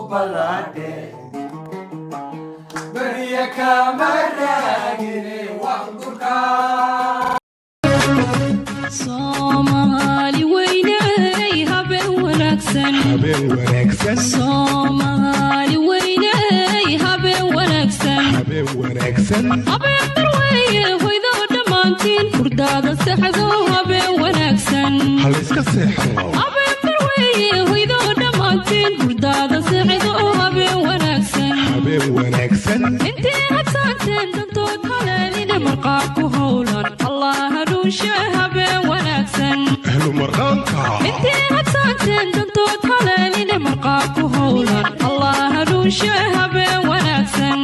بلادي بريك مراجني وحدك Somali weynay haben wanaagsan Somali weynay haben wanaagsan haben marweye hoydo dhamaantiin furdada saxdo haben wanaagsan hal iska seexdo haben marweye hoydo dhamaantiin furdada saxdo haben wanaagsan intii hadsaanteen dantood halaalina marqaabku howlan allah haruunshe haben wanaagsan ahlu marqaanka intii hadsaanteen dantood halaalina marqaabku howlan allah haruunshe haben wanaagsan